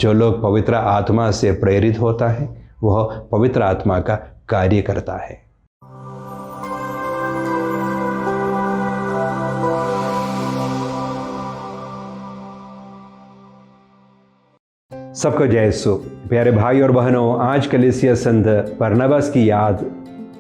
जो लोग पवित्र आत्मा से प्रेरित होता है वह पवित्र आत्मा का कार्य करता है। सबको जय यीशु। प्यारे भाई और बहनों, आज कलीसिया संत बरनबास की याद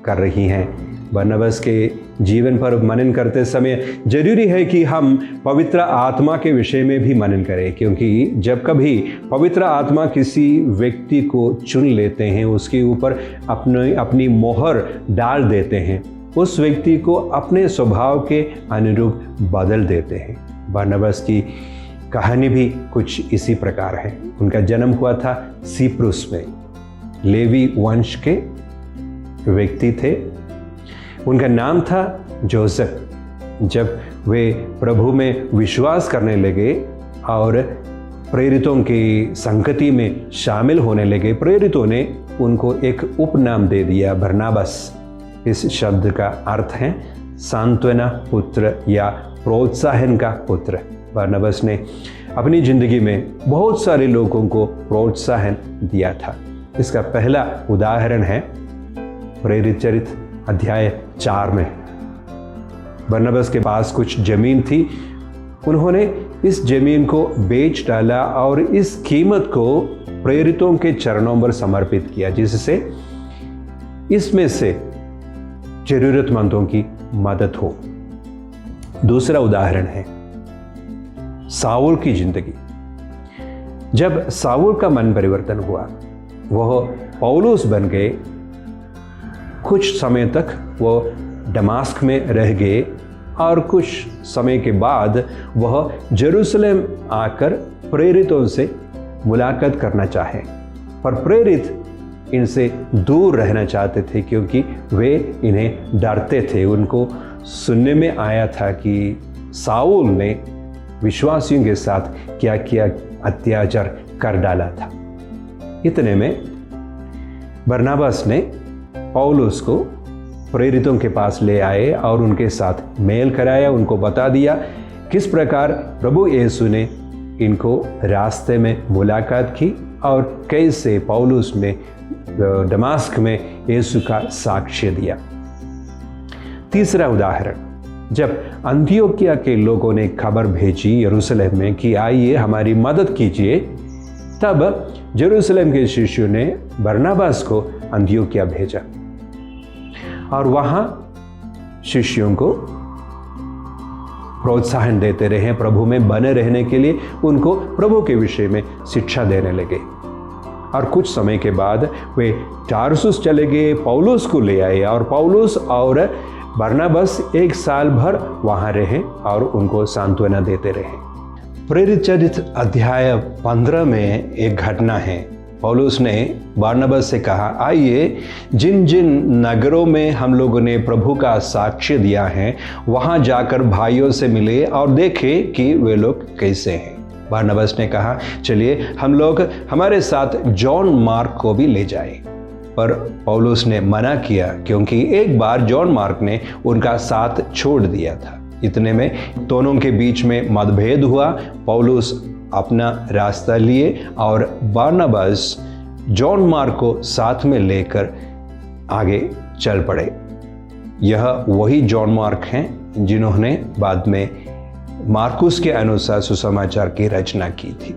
कर रही हैं। बरनबास के जीवन पर मनन करते समय जरूरी है कि हम पवित्र आत्मा के विषय में भी मनन करें, क्योंकि जब कभी पवित्र आत्मा किसी व्यक्ति को चुन लेते हैं, उसके ऊपर अपनी मोहर डाल देते हैं, उस व्यक्ति को अपने स्वभाव के अनुरूप बदल देते हैं। बरनबास की कहानी भी कुछ इसी प्रकार है। उनका जन्म हुआ था सिप्रस में, लेवी वंश के व्यक्ति थे। उनका नाम था जोसेफ। जब वे प्रभु में विश्वास करने लगे और प्रेरितों की संगति में शामिल होने लगे, प्रेरितों ने उनको एक उपनाम दे दिया, बरनबास। इस शब्द का अर्थ है सांत्वना पुत्र या प्रोत्साहन का पुत्र। बरनबास ने अपनी जिंदगी में बहुत सारे लोगों को प्रोत्साहन दिया था। इसका पहला उदाहरण है प्रेरित चरित्र अध्याय 4 में। बरनबास के पास कुछ जमीन थी। उन्होंने इस जमीन को बेच डाला और इस कीमत को प्रेरितों के चरणों पर समर्पित किया, जिससे इसमें से जरूरतमंदों की मदद हो। दूसरा उदाहरण है साउल की जिंदगी। जब साउल का मन परिवर्तन हुआ, वह पौलुस बन गए। कुछ समय तक वो दमास्क में रह गए और कुछ समय के बाद वह जेरूशलेम आकर प्रेरितों से मुलाकात करना चाहे, पर प्रेरित इनसे दूर रहना चाहते थे, क्योंकि वे इन्हें डरते थे। उनको सुनने में आया था कि साउल ने विश्वासियों के साथ क्या क्या अत्याचार कर डाला था। इतने में बरनबास ने पौलुस को प्रेरितों के पास ले आए और उनके साथ मेल कराया। उनको बता दिया किस प्रकार प्रभु यीशु ने इनको रास्ते में मुलाकात की और कैसे पौलुस ने दमास्क में यीशु का साक्ष्य दिया। तीसरा उदाहरण, जब अंतियोकिया के लोगों ने खबर भेजी यरूशलेम में कि आइए हमारी मदद कीजिए, तब यरूशलेम के शिष्यों ने बरनबास को अंतियोकिया भेजा और वहां शिष्यों को प्रोत्साहन देते रहे, प्रभु में बने रहने के लिए उनको प्रभु के विषय में शिक्षा देने लगे। और कुछ समय के बाद वे टारसुस चले गए, पौलुस को ले आए और पौलुस और बरनबास 1 साल भर वहां रहे और उनको सांत्वना देते रहे। प्रेरित चरित्र अध्याय 15 में एक घटना है। पौलुस ने बरनबास से कहा, आइए जिन जिन नगरों में हम लोगों ने प्रभु का साक्ष्य दिया है वहां जाकर भाइयों से मिले और देखे कि वे लोग कैसे हैं। बरनबास ने कहा, चलिए हम लोग हमारे साथ जॉन मार्क को भी ले जाएं। पर पौलुस ने मना किया, क्योंकि एक बार जॉन मार्क ने उनका साथ छोड़ दिया था। इतने में दोनों के बीच में मतभेद हुआ। पौलुस अपना रास्ता लिए और बरनबास जॉन मार्क को साथ में लेकर आगे चल पड़े। यह वही जॉन मार्क हैं जिन्होंने बाद में मार्कुस के अनुसार सुसमाचार की रचना की थी।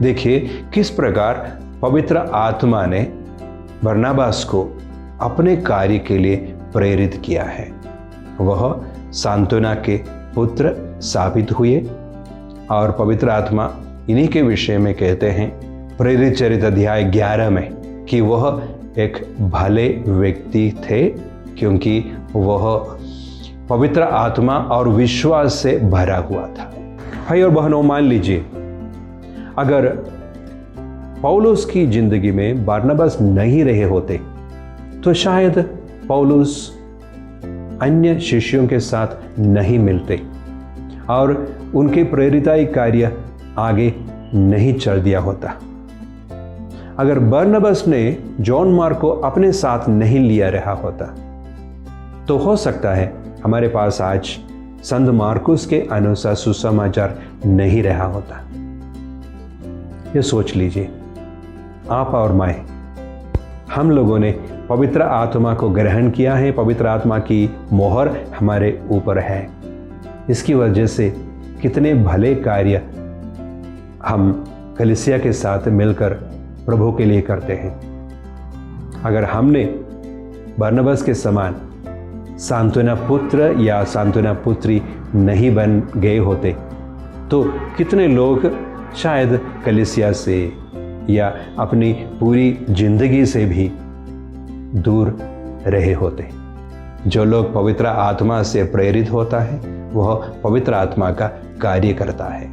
देखिए किस प्रकार पवित्र आत्मा ने बरनबास को अपने कार्य के लिए प्रेरित किया है। वह सांत्वना के पुत्र साबित हुए और पवित्र आत्मा इन्हीं के विषय में कहते हैं प्रेरित चरित्र अध्याय 11 में कि वह एक भले व्यक्ति थे, क्योंकि वह पवित्र आत्मा और विश्वास से भरा हुआ था। भाई और बहनों, मान लीजिए अगर पौलुस की जिंदगी में बरनबास नहीं रहे होते तो शायद पौलुस अन्य शिष्यों के साथ नहीं मिलते और उनके प्रेरिताई कार्य आगे नहीं चल दिया होता। अगर बरनबास ने जॉन मार्क को अपने साथ नहीं लिया रहा होता तो हो सकता है हमारे पास आज संत मार्कुस के अनुसार सुसमाचार नहीं रहा होता। ये सोच लीजिए, आप और मैं, हम लोगों ने पवित्र आत्मा को ग्रहण किया है, पवित्र आत्मा की मोहर हमारे ऊपर है। इसकी वजह से कितने भले कार्य हम कलीसिया के साथ मिलकर प्रभु के लिए करते हैं। अगर हमने बरनबास के समान सांत्वना पुत्र या सांत्वना पुत्री नहीं बन गए होते तो कितने लोग शायद कलीसिया से या अपनी पूरी जिंदगी से भी दूर रहे होते। जो लोग पवित्र आत्मा से प्रेरित होता है वह पवित्र आत्मा का कार्य करता है।